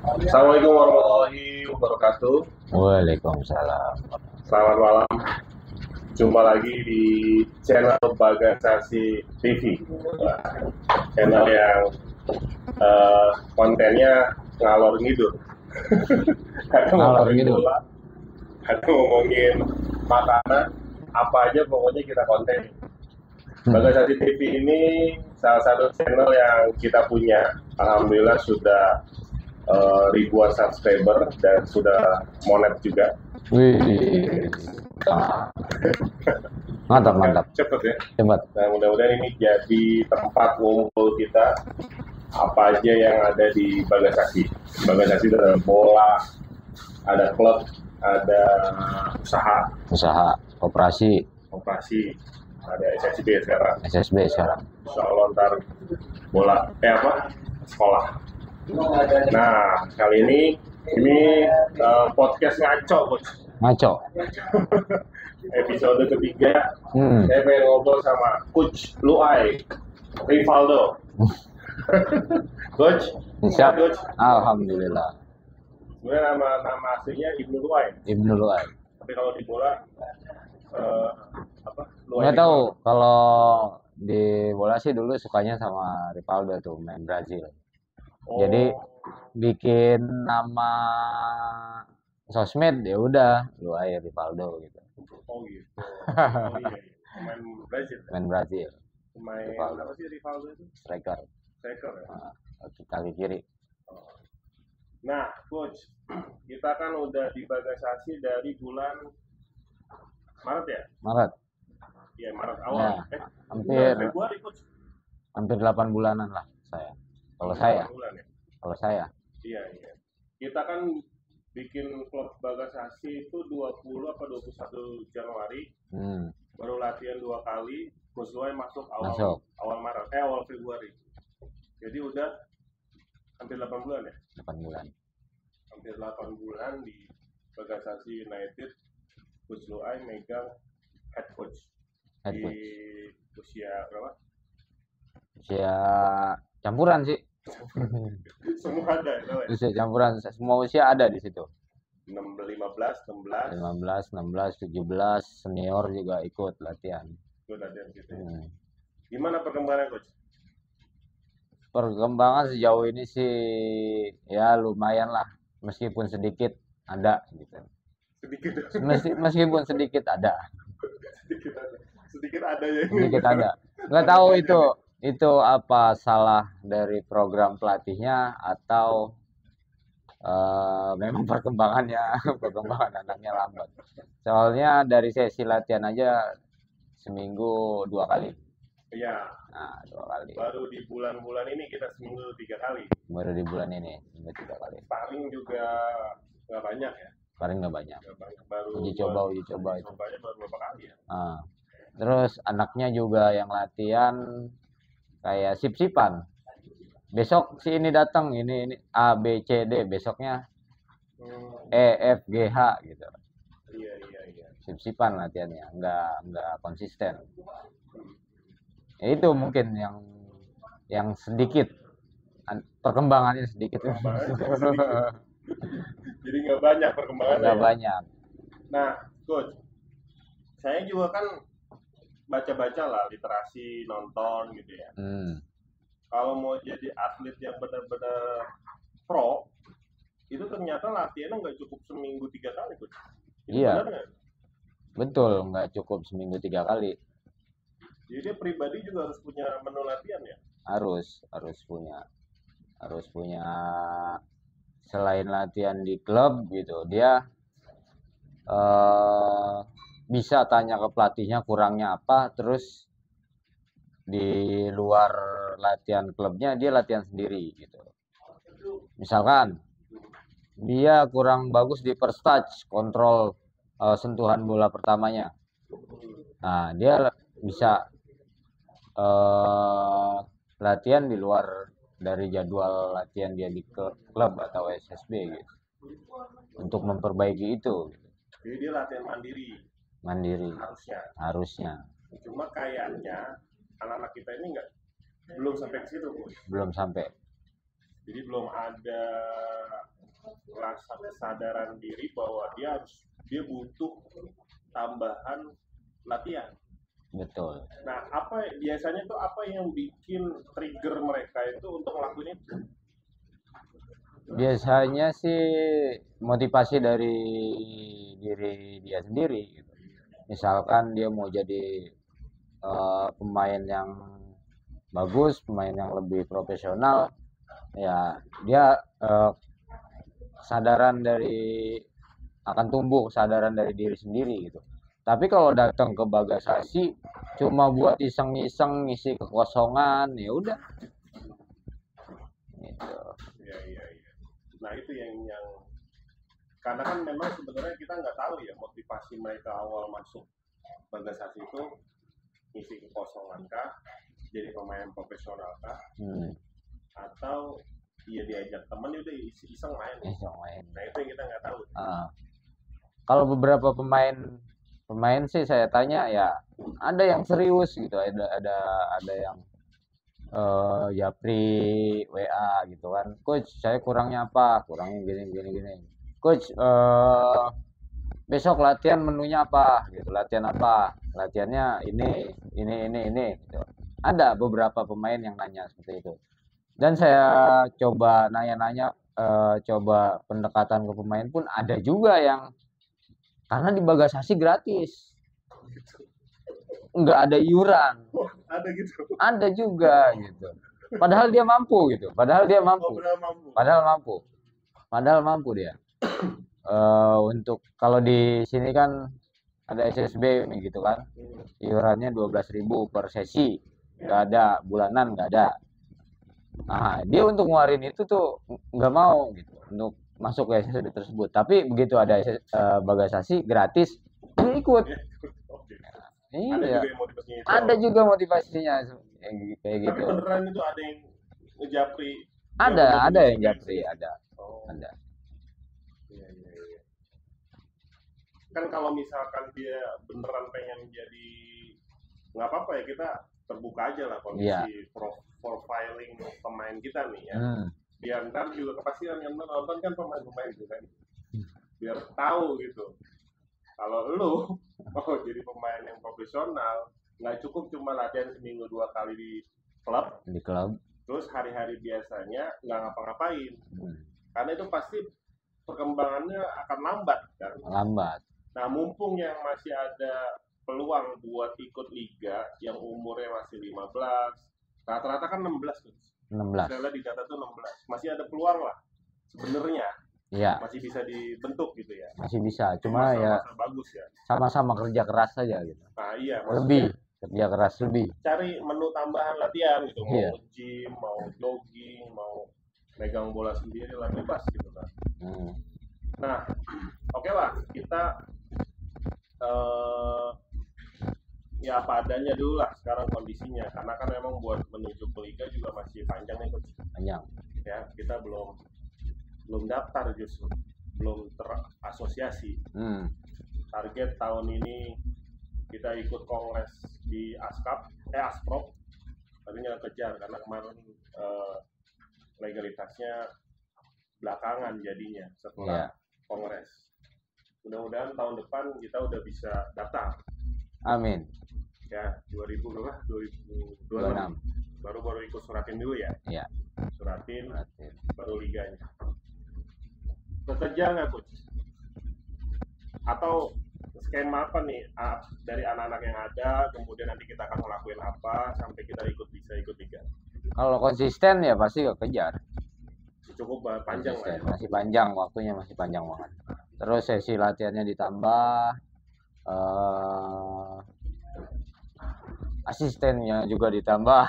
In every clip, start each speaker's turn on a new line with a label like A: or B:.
A: Assalamualaikum warahmatullahi wabarakatuh.
B: Waalaikumsalam.
A: Selamat malam. Jumpa lagi di channel Bagasasi TV. Channel yang kontennya ngalor ngidul. Kadang
B: Ngalor
A: ngomongin
B: ngidul.
A: bola, kadang ngomongin makanan, apa aja pokoknya kita konten. Bagasasi TV ini salah satu channel yang kita punya. Alhamdulillah sudah ribuan subscriber dan sudah monet juga.
B: Wih, mantap.
A: Cepet ya.
B: Cepat.
A: Nah, mudah-mudahan ini jadi tempat ngumpul kita apa aja yang ada di Bagasasi. Bagasasi itu ada bola, ada klub, ada
B: Usaha, operasi,
A: ada SSB sekarang.
B: SSB sekarang.
A: Insya Allah ntar bola, sekolah. Nah, kali ini podcast ngaco, Coach.
B: Ngaco.
A: Episode ketiga, saya pengen ngobrol sama Coach Luai Rivaldo. Coach,
B: Siap.
A: Coach.
B: Alhamdulillah.
A: Sebenarnya nama aslinya Ibnu Luai,
B: Ibnu Luai.
A: tapi kalau di bola Luai.
B: Nggak tahu, kalau di bola sih dulu sukanya sama Rivaldo tuh, main Brazil.
A: Oh,
B: Jadi bikin nama sosmed ya udah Luai Rivaldo gitu.
A: oh gitu. Oh iya, pemain Brazil.
B: Main Brazil,
A: Pemain
B: Rivaldo.
A: apa sih Rivaldo itu?
B: striker,
A: Striker ya.
B: kaki kiri.
A: Nah, Coach, kita kan udah di Bagasasi dari bulan Maret ya?
B: Maret.
A: Iya, Maret awal.
B: Ya, hampir
A: Februari, Coach.
B: hampir 8 bulanan lah saya. Kalau
A: 8
B: saya,
A: bulan ya?
B: kalau saya.
A: Iya. Kita kan bikin klub Bagasasi itu 20 apa 21 Januari, baru latihan 2 kali, Coach Luai masuk awal Maret, awal Februari. Jadi udah hampir 8 bulan ya?
B: 8 bulan.
A: Hampir 8 bulan di Bagasasi United. Coach Luai megang head coach.
B: Head
A: Di
B: coach.
A: usia berapa?
B: Usia campuran sih.
A: Semua ada ya?
B: Usia campuran, semua usia ada di situ.
A: 15, 16.
B: 15, 16, 17, senior juga ikut latihan.
A: Ikut latihan gitu. Gimana perkembangan Coach?
B: Perkembangan sejauh ini sih ya lumayan lah, meskipun sedikit ada gitu. Meskipun sedikit ada.
A: Sedikit ada ya.
B: Sedikit ada. Nggak tahu itu apa salah dari program pelatihnya atau memang perkembangan anaknya lambat. Soalnya dari sesi latihan aja seminggu 2 kali.
A: Iya.
B: Nah, 2 kali.
A: Baru di bulan-bulan ini kita seminggu 3 kali.
B: Baru di bulan ini seminggu 3 kali.
A: Sparring juga nggak banyak ya.
B: Sparring nggak banyak.
A: Baru
B: uji coba itu.
A: Cobanya baru beberapa kali ya.
B: Terus anaknya juga yang latihan kayak sip-sipan. Besok si ini datang, ini A B C D, besoknya E F G H gitu.
A: Iya.
B: Sip-sipan latihannya, nggak konsisten. Ya, itu mungkin yang sedikit perkembangannya sedikit.
A: Jadi nggak banyak perkembangannya.
B: Nggak banyak.
A: Nah, Coach, saya juga kan baca-baca lah, literasi, nonton gitu ya. Kalau mau jadi atlet yang benar-benar pro, itu ternyata latihannya nggak cukup seminggu 3 kali, Coach.
B: Iya.
A: Benar nggak?
B: Betul, nggak cukup seminggu 3 kali.
A: Jadi dia pribadi juga harus punya menu latihan ya?
B: Harus punya selain latihan di klub gitu, dia bisa tanya ke pelatihnya kurangnya apa, terus di luar latihan klubnya dia latihan sendiri gitu. Misalkan dia kurang bagus di first touch, kontrol sentuhan bola pertamanya. Nah, dia bisa latihan di luar dari jadwal latihan dia di klub atau SSB gitu, untuk memperbaiki itu gitu.
A: Jadi dia latihan mandiri
B: harusnya.
A: Cuma kayaknya anak-anak kita ini belum sampai ke situ, Bos.
B: Belum sampai.
A: Jadi belum ada rasa kesadaran diri bahwa dia butuh tambahan latihan.
B: Betul.
A: Nah, biasanya tuh apa yang bikin trigger mereka itu untuk ngelakuin itu?
B: Biasanya sih motivasi dari diri dia sendiri gitu. Misalkan dia mau jadi pemain yang bagus, pemain yang lebih profesional, ya dia kesadaran dari akan tumbuh kesadaran dari diri sendiri gitu. Tapi kalau datang ke Bagasasi cuma buat iseng-iseng ngisi kekosongan, ya udah. Gitu.
A: Iya. Nah itu yang karena kan memang sebenarnya kita nggak tahu ya motivasi mereka awal masuk Bagasasi itu ngisi kekosongan kah, jadi pemain profesional kah, atau dia diajak temen udah iseng main. Nah itu yang kita nggak tahu.
B: Kalau beberapa pemain sih saya tanya ya ada yang serius gitu, ada yang japri WA gitu kan, coach saya kurangnya apa, kurangnya gini coach besok latihan menunya apa gitu, latihannya ini gitu. Ada beberapa pemain yang nanya seperti itu, dan saya coba nanya-nanya, coba pendekatan ke pemain pun ada juga yang karena di Bagasasi gratis, nggak ada iuran.
A: Ada gitu.
B: Ada juga gitu. Padahal dia mampu gitu. Padahal mampu dia. Untuk kalau di sini kan ada SSB gitu kan. Iurannya 12.000 per sesi. Nggak ada, bulanan nggak ada. Nah, dia untuk ngeluarin itu tuh nggak mau gitu untuk masuk ke SSB tersebut. Tapi begitu ada Bagasasi gratis, dia ikut. Iya. Ada juga motivasinya kayak gitu.
A: Tapi beneran itu ada yang ngejapri?
B: Ada yang japri, ada. Ada.
A: Iya. Kan kalau misalkan dia beneran pengen jadi, nggak apa-apa ya, kita terbuka aja lah kondisi profiling pemain kita nih ya. Biar ntar juga kepastian yang nonton kan pemain-pemain itu kan, biar tahu gitu. Kalau lu mau jadi pemain yang profesional, nggak cukup cuma latihan seminggu 2 kali di klub. Terus hari-hari biasanya nggak ngapa-ngapain. Karena itu pasti perkembangannya akan lambat kan. Nah, mumpung yang masih ada peluang buat ikut liga yang umurnya masih 15, rata-rata kan 16 tuh. 16. Saya lihat di data tuh 16. Masih ada peluang lah sebenarnya.
B: Iya.
A: Masih bisa dibentuk gitu ya.
B: Masih bisa, cuma ya
A: bagus ya.
B: Sama-sama kerja keras saja gitu.
A: Nah, iya.
B: Kerja keras lebih.
A: Cari menu tambahan latihan gitu, mau gym, mau jogging, mau megang bola sendiri lah, bebas gitu kan. Nah, oke lah, kita ya apa adanya dulu lah sekarang kondisinya, karena kan memang buat menuju ke liga juga masih panjang nih coach.
B: Panjang.
A: Ya, kita belum daftar, justru belum terasosiasi. Target tahun ini kita ikut kongres di Asprop, tapi nggak kejar karena kemarin legalitasnya belakangan jadinya setelah kongres. Mudah-mudahan tahun depan kita udah bisa daftar.
B: Amin.
A: Ya, 2026 baru ikut suratin dulu ya.
B: Iya.
A: Suratin. Baru liganya. Kekejar nggak coach? Atau skema apa nih dari anak-anak yang ada, kemudian nanti kita akan ngelakuin apa sampai kita bisa ikut liga?
B: Kalau konsisten ya pasti kekejar.
A: Cukup panjang lah ya.
B: Masih panjang, waktunya masih panjang banget. Terus sesi latihannya ditambah, asistennya juga ditambah.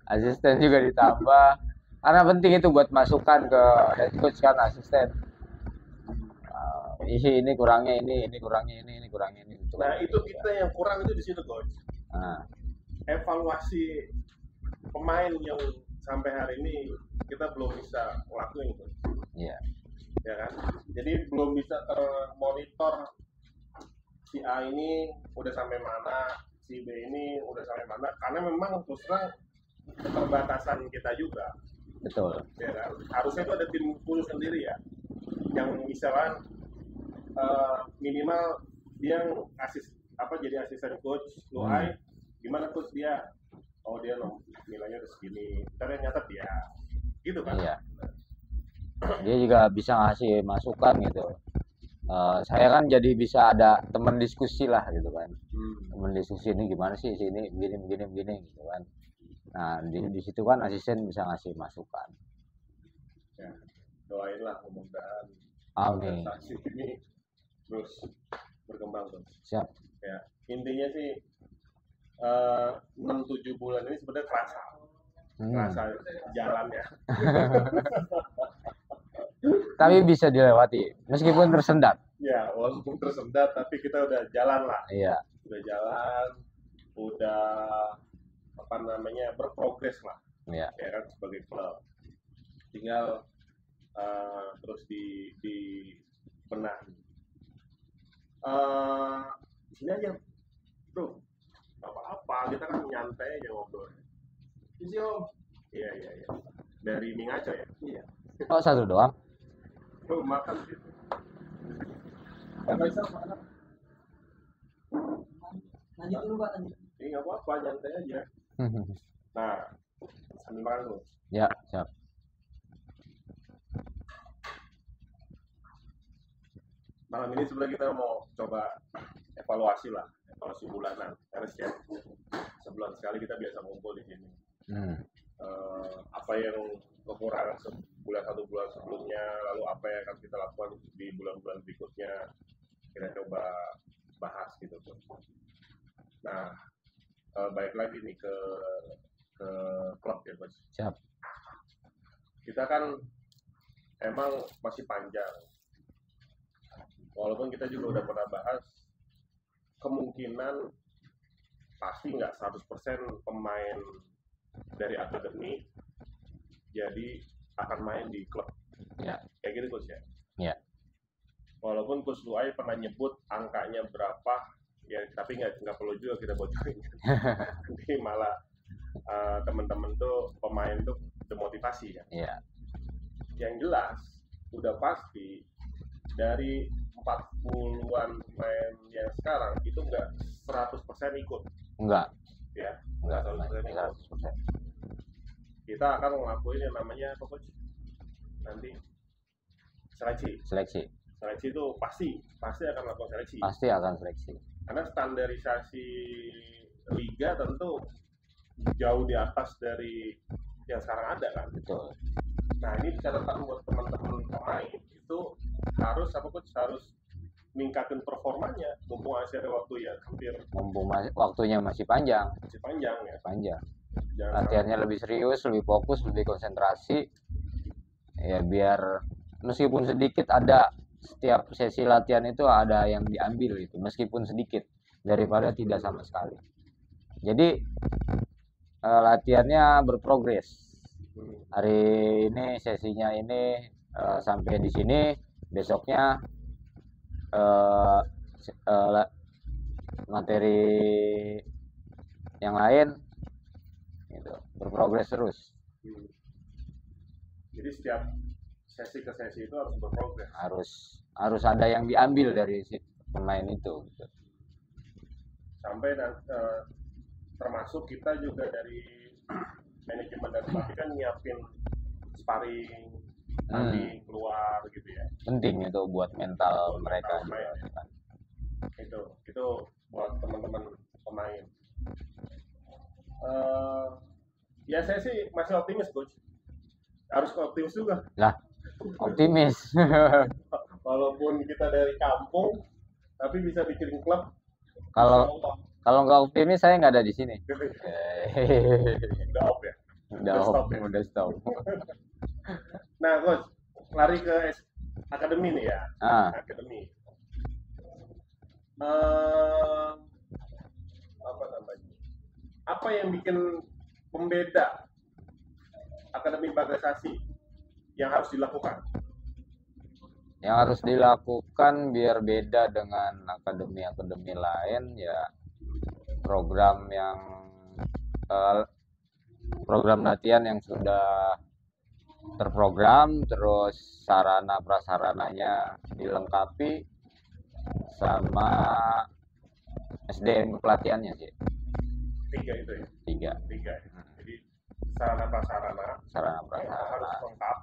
B: Asisten juga ditambah. Karena penting itu buat masukan ke head coach kan, asisten. Ini kurangnya ini kurangnya ini kurangnya ini.
A: Nah, itu kita yang kurang itu di situ, coach. Evaluasi pemain yang sampai hari ini kita belum bisa ngelakuin, coach.
B: Iya.
A: Ya kan? Jadi belum bisa termonitor si A ini udah sampai mana, si B ini udah sampai mana, karena memang terus terang keterbatasan kita juga.
B: betul.
A: Ya kan? Harusnya itu ada tim khusus sendiri ya, yang misalkan minimal dia jadi asisten coach Luai, gimana coach dia, oh dia nilainya udah segini, ntar yang nyatet dia, gitu kan?
B: Iya. Dia juga bisa ngasih masukan gitu. Saya kan jadi bisa ada teman diskusi lah gitu kan. Teman diskusi ini gimana sih sini begini gitu kan. Nah di situ kan asisten bisa ngasih masukan.
A: Ya, doainlah mudah-mudahan
B: Amin.
A: organisasi ini terus berkembang terus.
B: Siap.
A: Ya, intinya sih 6-7 bulan ini sebenarnya kerasa jalannya.
B: Tapi bisa dilewati meskipun tersendat.
A: Ya, walaupun tersendat tapi kita udah jalan lah.
B: Iya.
A: Udah jalan, udah berprogres lah.
B: Iya.
A: Ya kan sebagai klub. Tinggal terus di benahi. Di sini aja, bro. Apa-apa, kita kan nyantai aja ngobrol. Isi om. Iya. Dari Mingaco ya? Iya.
B: Oh, satu doang?
A: Bro, makan gitu. Lanjut dulu Pak, lanjut. Ini nggak apa-apa, nyantai aja. Nah, sambil makan dulu.
B: Ya, siap.
A: Malam ini sebenarnya kita mau coba evaluasi bulanan. Karena sebulan sekali kita biasa ngumpul di sini. Apa yang kekurangan satu bulan sebelumnya, lalu apa yang akan kita lakukan di bulan-bulan berikutnya, kita coba bahas gitu. Nah, balik lagi nih ke klub ya, Coach.
B: Siap.
A: Kita kan emang masih panjang. Walaupun kita juga udah pernah bahas, kemungkinan pasti nggak 100% pemain dari akademi jadi akan main di klub.
B: Ya.
A: Kayak gitu Coach ya?
B: Ya.
A: Walaupun Coach Luai pernah nyebut angkanya berapa, ya tapi nggak perlu juga kita bocorin. Nanti malah teman-teman tuh pemain tuh demotivasi ya.
B: Iya.
A: Yang jelas udah pasti dari 40-an pemain yang sekarang itu enggak 100% ikut.
B: Enggak.
A: Ya,
B: Enggak
A: 100% ikut.
B: 100%.
A: Kita akan ngelakuin yang namanya apa Coach? Nanti seleksi itu pasti akan melakukan seleksi.
B: Pasti akan seleksi.
A: Karena standarisasi liga tentu jauh di atas dari yang sekarang ada kan.
B: Betul.
A: Nah ini catatan buat teman-teman pemain itu harus harus ningkatin performanya mumpung masih ada waktu ya
B: mumpung waktunya masih panjang
A: ya.
B: Panjang. Latihannya lebih serius, lebih fokus, lebih konsentrasi. Ya biar meskipun sedikit ada setiap sesi latihan itu ada yang diambil itu meskipun sedikit daripada tidak sama sekali. Jadi latihannya berprogres. Hari ini sesinya ini sampai di sini, besoknya materi yang lain gitu, berprogres terus.
A: Jadi setiap sesi ke sesi itu harus berprogres.
B: Harus ada yang diambil dari si pemain itu gitu.
A: Sampai termasuk kita juga dari manajemen dan pelatih kan nyiapin sparring nanti keluar gitu ya.
B: Penting itu buat mental mereka juga.
A: Kan. Itu buat teman-teman pemain. Ya saya sih masih optimis Coach. Harus optimis juga.
B: Lah, optimis.
A: Walaupun kita dari kampung tapi bisa bikin klub.
B: Kalau nggak optimis saya nggak ada di sini.
A: Udah off ya.
B: Udah stop.
A: Nah, Coach, lari ke akademi nih ya. Akademi. Apa namanya? Apa yang bikin pembeda akademi Bagasasi yang harus dilakukan?
B: Yang harus dilakukan biar beda dengan akademi-akademi lain ya program latihan yang sudah terprogram, terus sarana prasarananya dilengkapi, sama SDM pelatihannya sih.
A: 3 itu ya?
B: 3.
A: Jadi sarana prasarana
B: Sarana
A: harus
B: prasarana.
A: lengkap,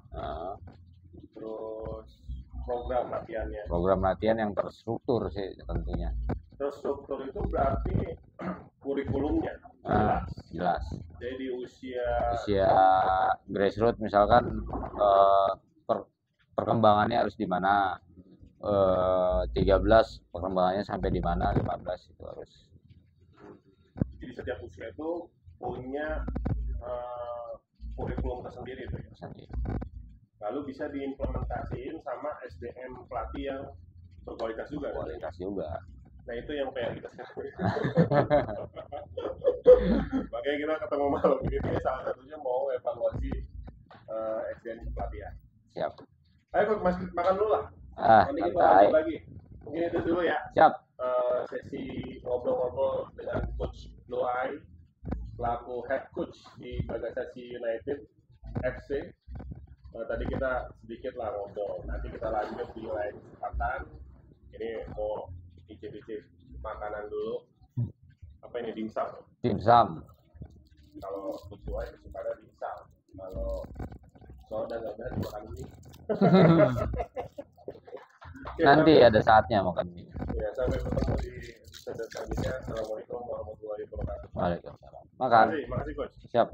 A: terus program latihannya.
B: Program latihan yang terstruktur sih tentunya.
A: Terus struktur itu berarti kurikulumnya
B: Jelas.
A: Jadi di usia
B: grassroots misalkan perkembangannya harus di mana, 13 perkembangannya sampai di mana, 15 itu harus.
A: Jadi setiap usia itu punya kurikulum tersendiri itu ya. Lalu bisa diimplementasiin sama SDM pelatih yang berkualitas juga. Nah itu yang PR kita sekarang. Makanya kita ketemu malam ini salah satunya mau evaluasi SDM pelatihan.
B: Siap.
A: Ayo makan dulu lah. Nanti kita lanjut lagi. Mungkin itu dulu ya.
B: Siap.
A: Sesi ngobrol-ngobrol dengan Coach Blue Eye, selaku head coach di Bagasasi United FC. Tadi kita sedikit lah ngobrol. Nanti kita lanjut di lain kesempatan. Ini mau icip-icip makanan dulu. Apa ini, dimsum?
B: Dimsum.
A: Kalau sesuai kepada dimsum. Kalau soda nggak berani makan mie.
B: Nanti ada saatnya makan mie.
A: Ya, sampai ketemu di episode selanjutnya. Assalamualaikum warahmatullahi wabarakatuh.
B: Waalaikumsalam. Makan.
A: Makasih Coach.
B: Siap.